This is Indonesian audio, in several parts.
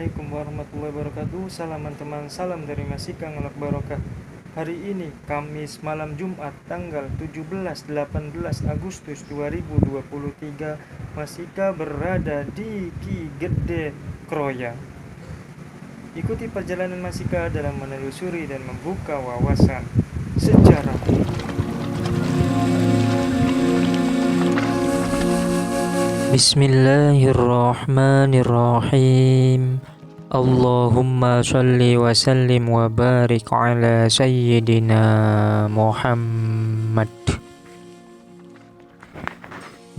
Assalamualaikum warahmatullahi wabarakatuh. Salam teman, salam dari Masika Ngelak Barokah. Hari ini Kamis malam Jumat tanggal 17-18 Agustus 2023. Masika berada di Ki Gede Kroya. Ikuti perjalanan Masika dalam menelusuri dan membuka wawasan sejarah. Bismillahirrahmanirrahim. Allahumma sholli wa sallim wa barik ala sayyidina Muhammad.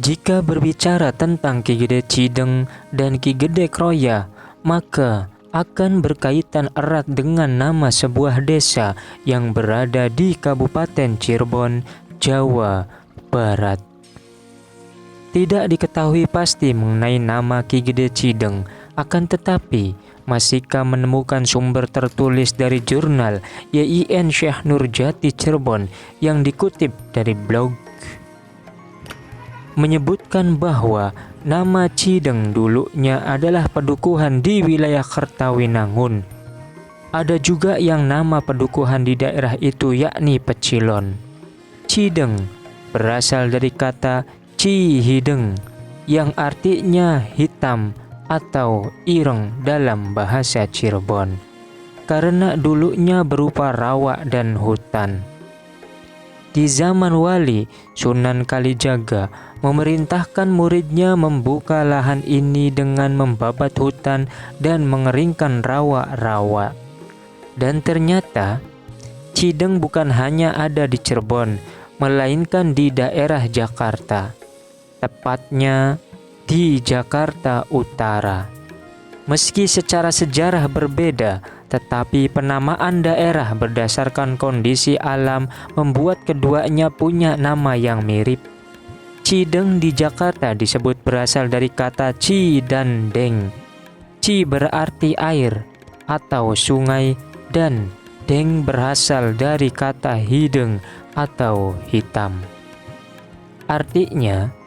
Jika berbicara tentang Ki Gede Cideng dan Ki Gede Kroya, maka akan berkaitan erat dengan nama sebuah desa yang berada di Kabupaten Cirebon, Jawa Barat. Tidak diketahui pasti mengenai nama Ki Gede Cideng, akan tetapi Masika menemukan sumber tertulis dari jurnal YIN Syekh Nurjati Cirebon yang dikutip dari blog, menyebutkan bahwa nama Cideng dulunya adalah pedukuhan di wilayah Kertawinangun. Ada juga yang nama pedukuhan di daerah itu yakni Pecilon. Cideng berasal dari kata Cihideng yang artinya hitam atau ireng dalam bahasa Cirebon, karena dulunya berupa rawa dan hutan. Di zaman wali, Sunan Kalijaga memerintahkan muridnya membuka lahan ini dengan membabat hutan dan mengeringkan rawa-rawa. Dan ternyata Cideng bukan hanya ada di Cirebon, melainkan di daerah Jakarta. Tepatnya di Jakarta Utara. Meski secara sejarah berbeda, tetapi penamaan daerah berdasarkan kondisi alam membuat keduanya punya nama yang mirip. Cideng di Jakarta disebut berasal dari kata Ci dan Deng. Ci berarti air atau sungai dan Deng berasal dari kata hideng atau hitam. Artinya,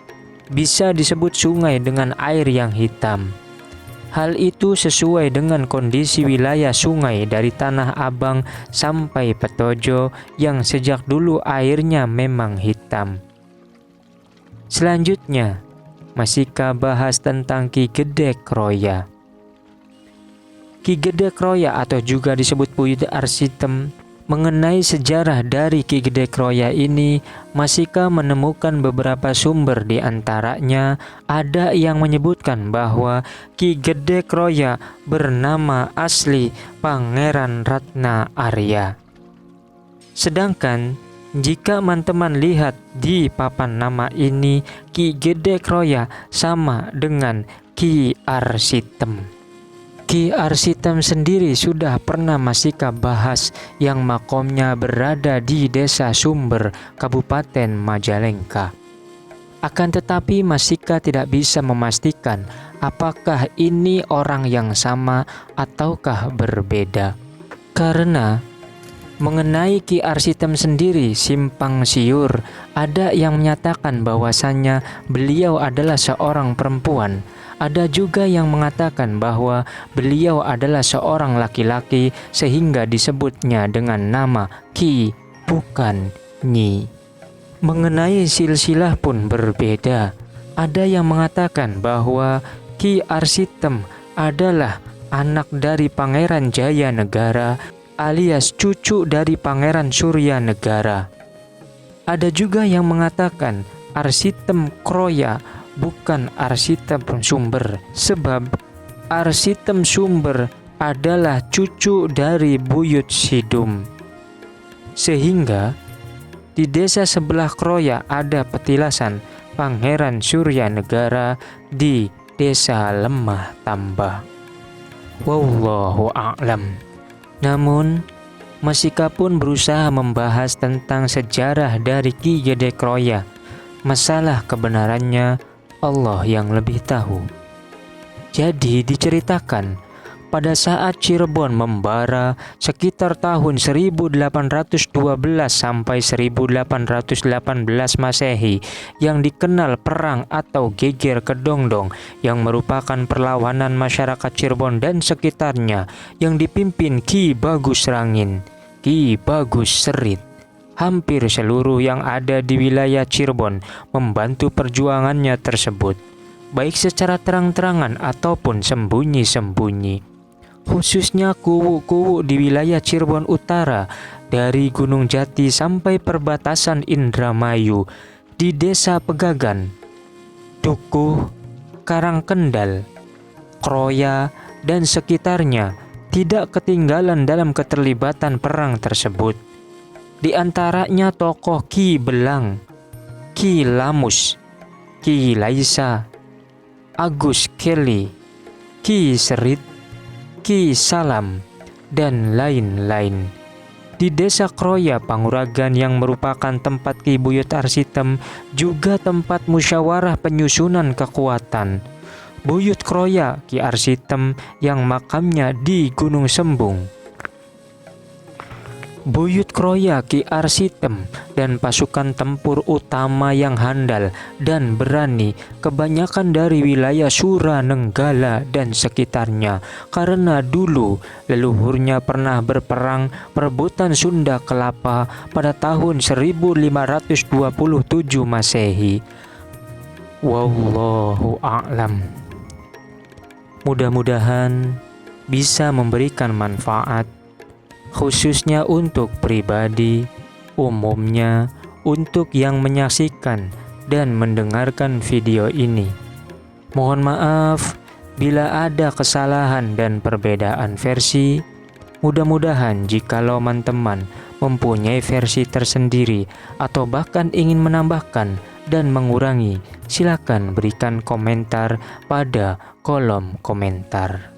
bisa disebut sungai dengan air yang hitam. Hal itu sesuai dengan kondisi wilayah sungai dari Tanah Abang sampai Petojo yang sejak dulu airnya memang hitam. Selanjutnya, Masika bahas tentang Ki Gede Kroya. Ki Gede Kroya atau juga disebut Buyut Arsitem. Mengenai sejarah dari Ki Gede Kroya ini, Masika menemukan beberapa sumber, di antaranya ada yang menyebutkan bahwa Ki Gede Kroya bernama asli Pangeran Ratna Arya. Sedangkan jika teman-teman lihat di papan nama ini, Ki Gede Kroya sama dengan Ki Arsitem. Ki Arsitem sendiri sudah pernah Masika bahas, yang makomnya berada di Desa Sumber, Kabupaten Majalengka. Akan tetapi Masika tidak bisa memastikan apakah ini orang yang sama ataukah berbeda. Karena mengenai Ki Arsitem sendiri simpang siur, ada yang menyatakan bahwasannya beliau adalah seorang perempuan. Ada juga yang mengatakan bahwa beliau adalah seorang laki-laki sehingga disebutnya dengan nama Ki, bukan Nyi. Mengenai silsilah pun berbeda. Ada yang mengatakan bahwa Ki Arsitem adalah anak dari Pangeran Jayanegara alias cucu dari Pangeran Suryanegara. Ada juga yang mengatakan Arsitem Kroya bukan Arsitem Sumber, sebab Arsitem Sumber adalah cucu dari Buyut Sidum. Sehingga di desa sebelah Kroya ada petilasan Pangeran Suryanegara di Desa Lemah Tambah. Wallahu a'lam. Namun Masika pun berusaha membahas tentang sejarah dari Ki Gede Kroya. Masalah kebenarannya Allah yang lebih tahu. Jadi diceritakan pada saat Cirebon membara sekitar tahun 1812 sampai 1818 Masehi yang dikenal perang atau Geger Kedongdong yang merupakan perlawanan masyarakat Cirebon dan sekitarnya yang dipimpin Ki Bagus Rangin, Ki Bagus Serit. Hampir seluruh yang ada di wilayah Cirebon membantu perjuangannya tersebut, baik secara terang-terangan ataupun sembunyi-sembunyi. Khususnya kuwu-kuwu di wilayah Cirebon Utara, dari Gunung Jati sampai perbatasan Indramayu, di Desa Pegagan, Dukuh, Karangkendal, Kroya, dan sekitarnya tidak ketinggalan dalam keterlibatan perang tersebut. Di antaranya tokoh Ki Belang, Ki Lamus, Ki Laisa, Agus Kelly, Ki Serit, Ki Salam, dan lain-lain. Di Desa Kroya Panguragan yang merupakan tempat Ki Buyut Arsitem juga tempat musyawarah penyusunan kekuatan. Buyut Kroya Ki Arsitem yang makamnya di Gunung Sembung. Buyut Kroya Ki Arsitem dan pasukan tempur utama yang handal dan berani kebanyakan dari wilayah Suranenggala dan sekitarnya, karena dulu leluhurnya pernah berperang perebutan Sunda Kelapa pada tahun 1527 Masehi. Wallahu a'lam. Mudah-mudahan bisa memberikan manfaat, khususnya untuk pribadi, umumnya untuk yang menyaksikan dan mendengarkan video ini. Mohon maaf bila ada kesalahan dan perbedaan versi. Mudah-mudahan jikalau teman-teman mempunyai versi tersendiri atau bahkan ingin menambahkan dan mengurangi, silakan berikan komentar pada kolom komentar.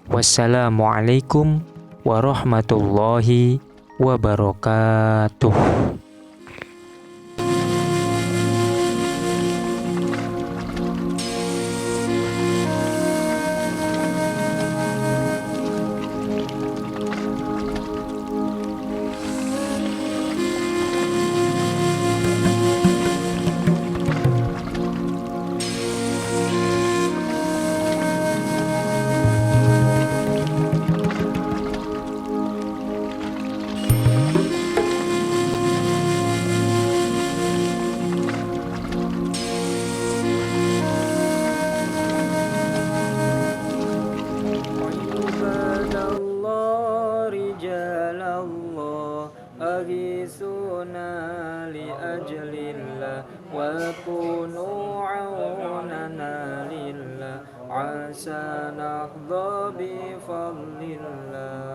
Wassalamualaikum warahmatullahi wabarakatuh. أغيثونا لأجل الله وكونوا عوننا لله عسى نحظى بفضل الله.